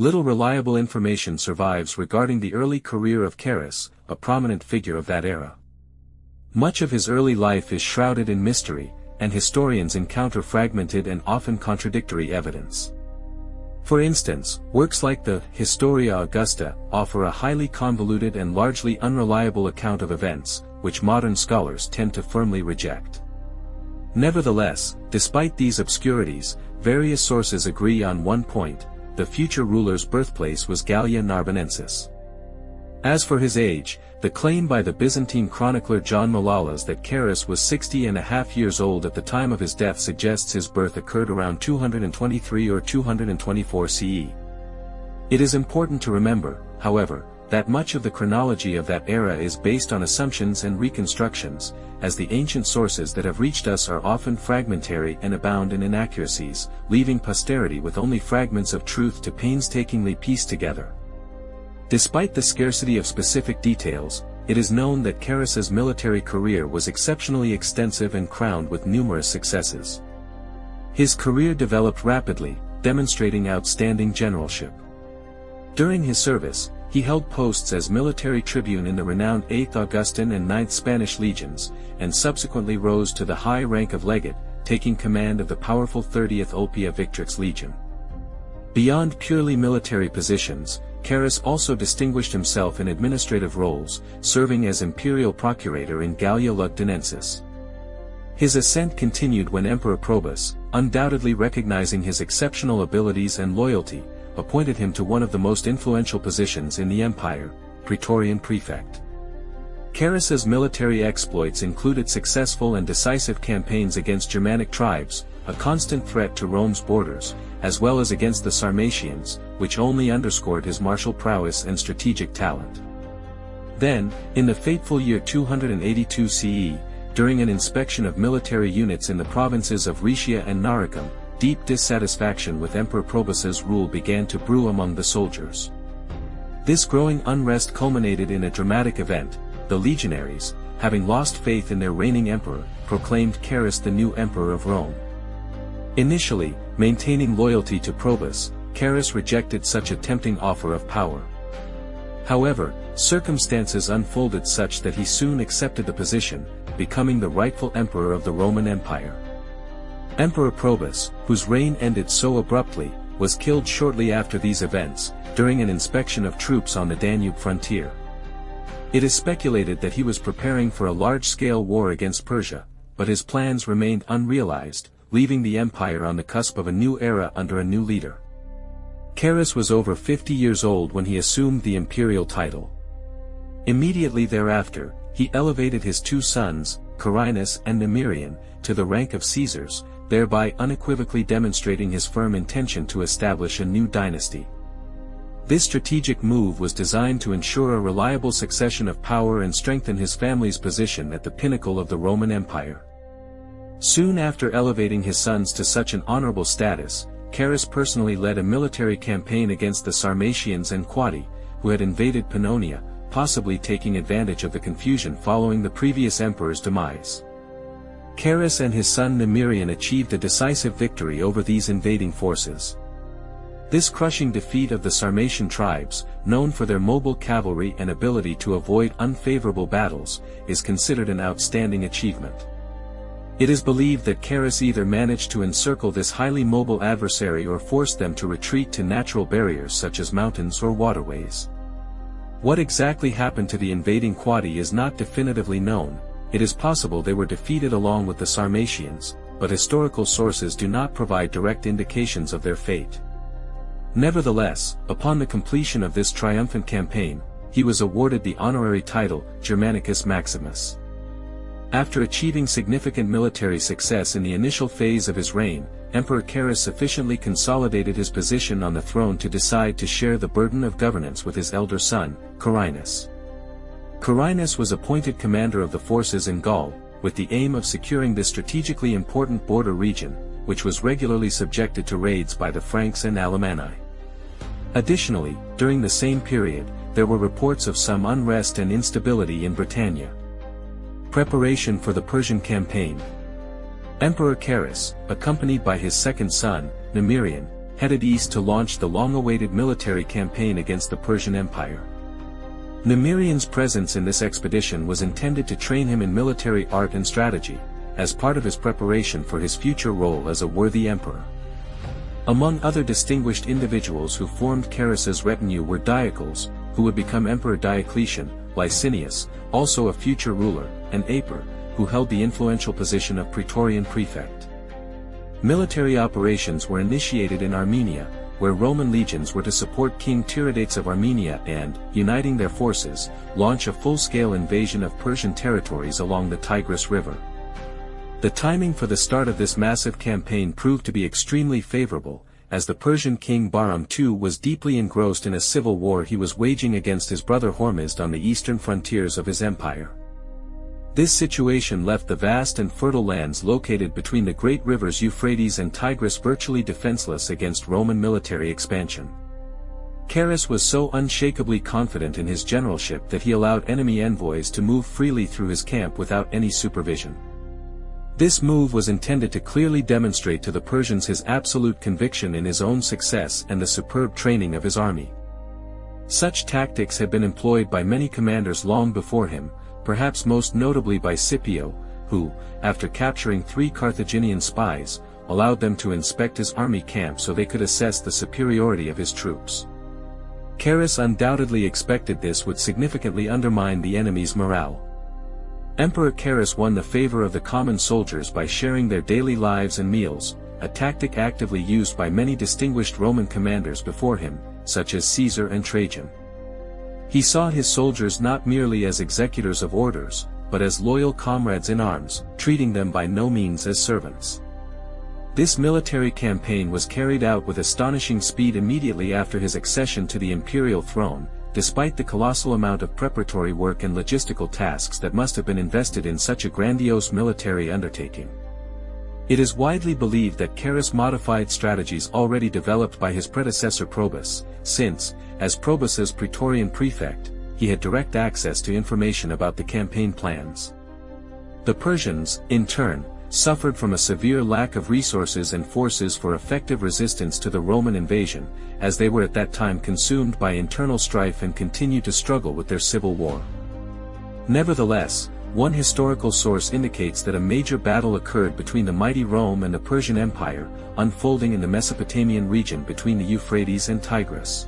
Little reliable information survives regarding the early career of Carus, a prominent figure of that era. Much of his early life is shrouded in mystery, and historians encounter fragmented and often contradictory evidence. For instance, works like the Historia Augusta offer a highly convoluted and largely unreliable account of events, which modern scholars tend to firmly reject. Nevertheless, despite these obscurities, various sources agree on one point: the future ruler's birthplace was Gallia Narbonensis. As for his age, the claim by the Byzantine chronicler John Malalas that Carus was 60.5 years old at the time of his death suggests his birth occurred around 223 or 224 CE. It is important to remember, however, that much of the chronology of that era is based on assumptions and reconstructions, as the ancient sources that have reached us are often fragmentary and abound in inaccuracies, leaving posterity with only fragments of truth to painstakingly piece together. Despite the scarcity of specific details, it is known that Carus's military career was exceptionally extensive and crowned with numerous successes. His career developed rapidly, demonstrating outstanding generalship. During his service, he held posts as military tribune in the renowned 8th Augustan and 9th Spanish legions, and subsequently rose to the high rank of legate, taking command of the powerful 30th Ulpia Victrix Legion. Beyond purely military positions, Carus also distinguished himself in administrative roles, serving as imperial procurator in Gallia Lugdunensis. His ascent continued when Emperor Probus, undoubtedly recognizing his exceptional abilities and loyalty, appointed him to one of the most influential positions in the empire, Praetorian Prefect. Carus's military exploits included successful and decisive campaigns against Germanic tribes, a constant threat to Rome's borders, as well as against the Sarmatians, which only underscored his martial prowess and strategic talent. Then, in the fateful year 282 CE, during an inspection of military units in the provinces of Rhaetia and Noricum, deep dissatisfaction with Emperor Probus's rule began to brew among the soldiers. This growing unrest culminated in a dramatic event. The legionaries, having lost faith in their reigning emperor, proclaimed Carus the new emperor of Rome. Initially, maintaining loyalty to Probus, Carus rejected such a tempting offer of power. However, circumstances unfolded such that he soon accepted the position, becoming the rightful emperor of the Roman Empire. Emperor Probus, whose reign ended so abruptly, was killed shortly after these events, during an inspection of troops on the Danube frontier. It is speculated that he was preparing for a large-scale war against Persia, but his plans remained unrealized, leaving the empire on the cusp of a new era under a new leader. Carus was over 50 years old when he assumed the imperial title. Immediately thereafter, he elevated his two sons, Carinus and Nemirian, to the rank of Caesars, thereby unequivocally demonstrating his firm intention to establish a new dynasty. This strategic move was designed to ensure a reliable succession of power and strengthen his family's position at the pinnacle of the Roman Empire. Soon after elevating his sons to such an honorable status, Carus personally led a military campaign against the Sarmatians and Quadi, who had invaded Pannonia, possibly taking advantage of the confusion following the previous emperor's demise. Carus and his son Nemirian achieved a decisive victory over these invading forces. This crushing defeat of the Sarmatian tribes, known for their mobile cavalry and ability to avoid unfavorable battles, is considered an outstanding achievement. It is believed that Carus either managed to encircle this highly mobile adversary or forced them to retreat to natural barriers such as mountains or waterways. What exactly happened to the invading Quadi is not definitively known. It is possible they were defeated along with the Sarmatians, but historical sources do not provide direct indications of their fate. Nevertheless, upon the completion of this triumphant campaign, he was awarded the honorary title, Germanicus Maximus. After achieving significant military success in the initial phase of his reign, Emperor Carus sufficiently consolidated his position on the throne to decide to share the burden of governance with his elder son, Carinus. Carinus was appointed commander of the forces in Gaul, with the aim of securing this strategically important border region, which was regularly subjected to raids by the Franks and Alemanni. Additionally, during the same period, there were reports of some unrest and instability in Britannia. Preparation for the Persian campaign. Emperor Carus, accompanied by his second son, Nemirian, headed east to launch the long-awaited military campaign against the Persian Empire. Nemirian's presence in this expedition was intended to train him in military art and strategy, as part of his preparation for his future role as a worthy emperor. Among other distinguished individuals who formed Carus's retinue were Diocles, who would become Emperor Diocletian, Licinius, also a future ruler, and Aper, who held the influential position of Praetorian prefect. Military operations were initiated in Armenia, where Roman legions were to support King Tiridates of Armenia and, uniting their forces, launch a full-scale invasion of Persian territories along the Tigris River. The timing for the start of this massive campaign proved to be extremely favorable, as the Persian king Bahram II was deeply engrossed in a civil war he was waging against his brother Hormizd on the eastern frontiers of his empire. This situation left the vast and fertile lands located between the great rivers Euphrates and Tigris virtually defenseless against Roman military expansion. Carus was so unshakably confident in his generalship that he allowed enemy envoys to move freely through his camp without any supervision. This move was intended to clearly demonstrate to the Persians his absolute conviction in his own success and the superb training of his army. Such tactics had been employed by many commanders long before him, perhaps most notably by Scipio, who, after capturing 3 Carthaginian spies, allowed them to inspect his army camp so they could assess the superiority of his troops. Carus undoubtedly expected this would significantly undermine the enemy's morale. Emperor Carus won the favor of the common soldiers by sharing their daily lives and meals, a tactic actively used by many distinguished Roman commanders before him, such as Caesar and Trajan. He saw his soldiers not merely as executors of orders, but as loyal comrades in arms, treating them by no means as servants. This military campaign was carried out with astonishing speed immediately after his accession to the imperial throne, despite the colossal amount of preparatory work and logistical tasks that must have been invested in such a grandiose military undertaking. It is widely believed that Carus modified strategies already developed by his predecessor Probus, since, as Probus's Praetorian prefect, he had direct access to information about the campaign plans. The Persians, in turn, suffered from a severe lack of resources and forces for effective resistance to the Roman invasion, as they were at that time consumed by internal strife and continued to struggle with their civil war. Nevertheless, one historical source indicates that a major battle occurred between the mighty Rome and the Persian Empire, unfolding in the Mesopotamian region between the Euphrates and Tigris.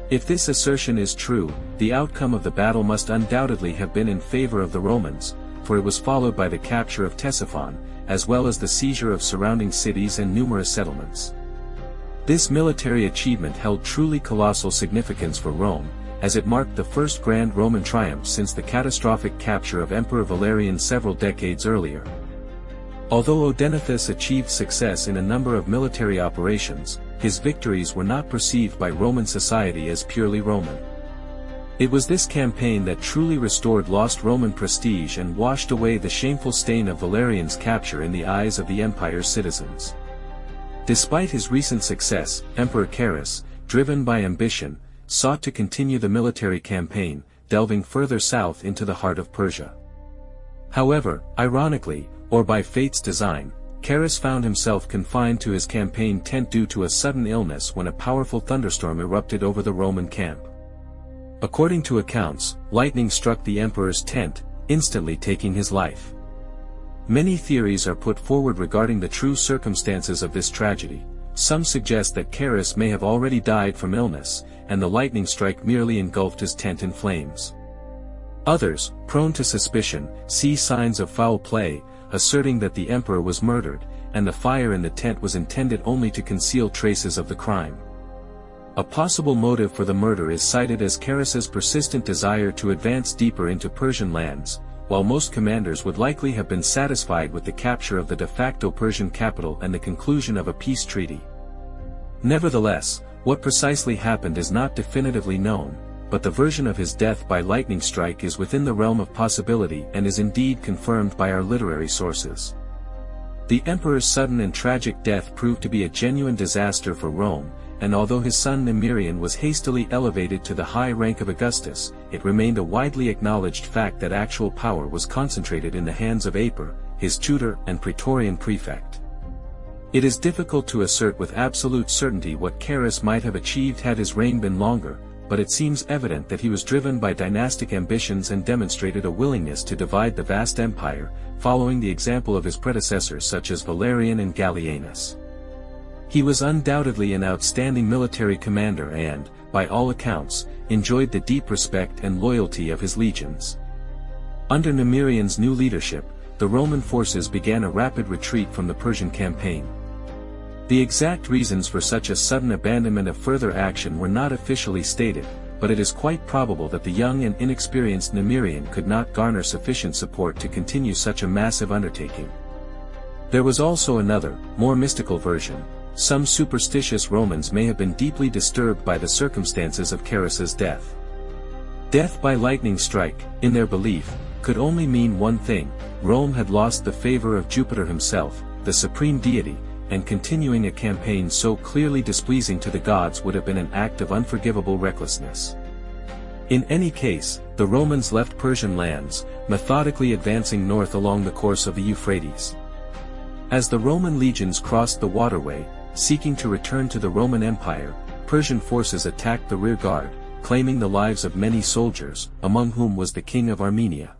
If this assertion is true, the outcome of the battle must undoubtedly have been in favor of the Romans, for it was followed by the capture of Ctesiphon, as well as the seizure of surrounding cities and numerous settlements. This military achievement held truly colossal significance for Rome, as it marked the first grand Roman triumph since the catastrophic capture of Emperor Valerian several decades earlier. Although Odenathus achieved success in a number of military operations, his victories were not perceived by Roman society as purely Roman. It was this campaign that truly restored lost Roman prestige and washed away the shameful stain of Valerian's capture in the eyes of the empire's citizens. Despite his recent success, Emperor Carus, driven by ambition, sought to continue the military campaign, delving further south into the heart of Persia. However, ironically, or by fate's design, Carus found himself confined to his campaign tent due to a sudden illness when a powerful thunderstorm erupted over the Roman camp. According to accounts, lightning struck the emperor's tent, instantly taking his life. Many theories are put forward regarding the true circumstances of this tragedy. Some suggest that Carus may have already died from illness, and the lightning strike merely engulfed his tent in flames. Others, prone to suspicion, see signs of foul play, asserting that the emperor was murdered, and the fire in the tent was intended only to conceal traces of the crime. A possible motive for the murder is cited as Carus's persistent desire to advance deeper into Persian lands, while most commanders would likely have been satisfied with the capture of the de facto Persian capital and the conclusion of a peace treaty. Nevertheless, what precisely happened is not definitively known, but the version of his death by lightning strike is within the realm of possibility and is indeed confirmed by our literary sources. The emperor's sudden and tragic death proved to be a genuine disaster for Rome, and although his son Nemirian was hastily elevated to the high rank of Augustus, it remained a widely acknowledged fact that actual power was concentrated in the hands of Aper, his tutor and Praetorian prefect. It is difficult to assert with absolute certainty what Carus might have achieved had his reign been longer, but it seems evident that he was driven by dynastic ambitions and demonstrated a willingness to divide the vast empire, following the example of his predecessors such as Valerian and Gallienus. He was undoubtedly an outstanding military commander and, by all accounts, enjoyed the deep respect and loyalty of his legions. Under Numerian's new leadership, the Roman forces began a rapid retreat from the Persian campaign. The exact reasons for such a sudden abandonment of further action were not officially stated, but it is quite probable that the young and inexperienced Numerian could not garner sufficient support to continue such a massive undertaking. There was also another, more mystical version. Some superstitious Romans may have been deeply disturbed by the circumstances of Carus's death. Death by lightning strike, in their belief, could only mean one thing: Rome had lost the favor of Jupiter himself, the supreme deity, and continuing a campaign so clearly displeasing to the gods would have been an act of unforgivable recklessness. In any case, the Romans left Persian lands, methodically advancing north along the course of the Euphrates. As the Roman legions crossed the waterway, seeking to return to the Roman Empire, Persian forces attacked the rear guard, claiming the lives of many soldiers, among whom was the king of Armenia.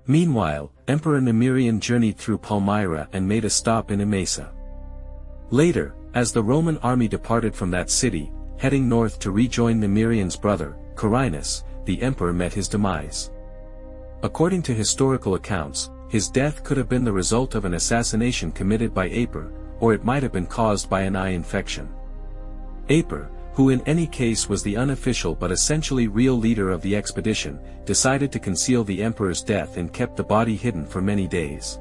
Meanwhile, Emperor Numerian journeyed through Palmyra and made a stop in Emesa. Later, as the Roman army departed from that city, heading north to rejoin Numerian's brother, Carinus, the emperor met his demise. According to historical accounts, his death could have been the result of an assassination committed by Aper, or it might have been caused by an eye infection. Aper, who in any case was the unofficial but essentially real leader of the expedition, decided to conceal the emperor's death and kept the body hidden for many days.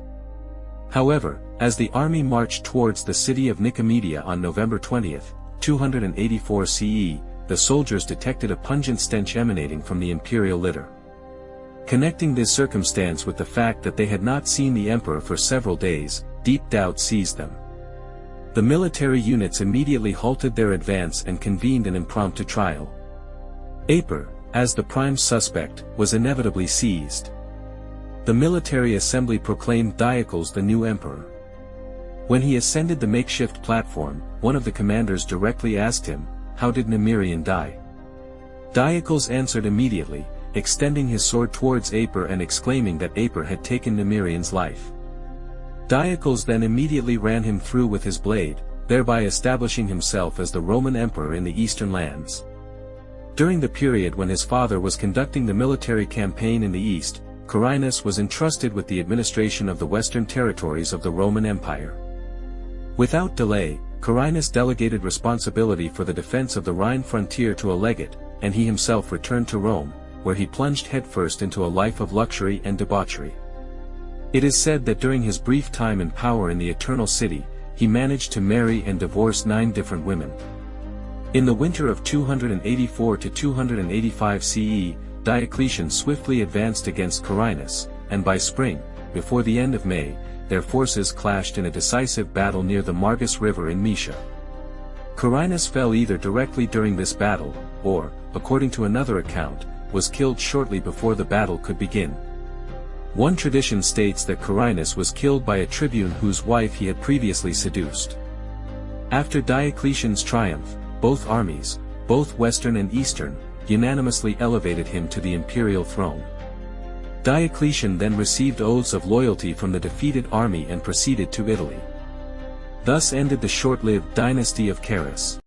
However, as the army marched towards the city of Nicomedia on November 20, 284 CE, the soldiers detected a pungent stench emanating from the imperial litter. Connecting this circumstance with the fact that they had not seen the emperor for several days, deep doubt seized them. The military units immediately halted their advance and convened an impromptu trial. Aper, as the prime suspect, was inevitably seized. The military assembly proclaimed Diocles the new emperor. When he ascended the makeshift platform, one of the commanders directly asked him, "How did Numerian die?" Diocles answered immediately, extending his sword towards Aper and exclaiming that Aper had taken Numerian's life. Diocles then immediately ran him through with his blade, thereby establishing himself as the Roman emperor in the eastern lands. During the period when his father was conducting the military campaign in the east, Carinus was entrusted with the administration of the western territories of the Roman Empire. Without delay, Carinus delegated responsibility for the defense of the Rhine frontier to a legate, and he himself returned to Rome, where he plunged headfirst into a life of luxury and debauchery. It is said that during his brief time in power in the Eternal City, he managed to marry and divorce 9 different women. In the winter of 284 to 285 CE, Diocletian swiftly advanced against Carinus, and by spring, before the end of May, their forces clashed in a decisive battle near the Margus River in Moesia. Carinus fell either directly during this battle, or, according to another account, was killed shortly before the battle could begin. One tradition states that Carinus was killed by a tribune whose wife he had previously seduced. After Diocletian's triumph, both armies, both Western and Eastern, unanimously elevated him to the imperial throne. Diocletian then received oaths of loyalty from the defeated army and proceeded to Italy. Thus ended the short-lived dynasty of Carus.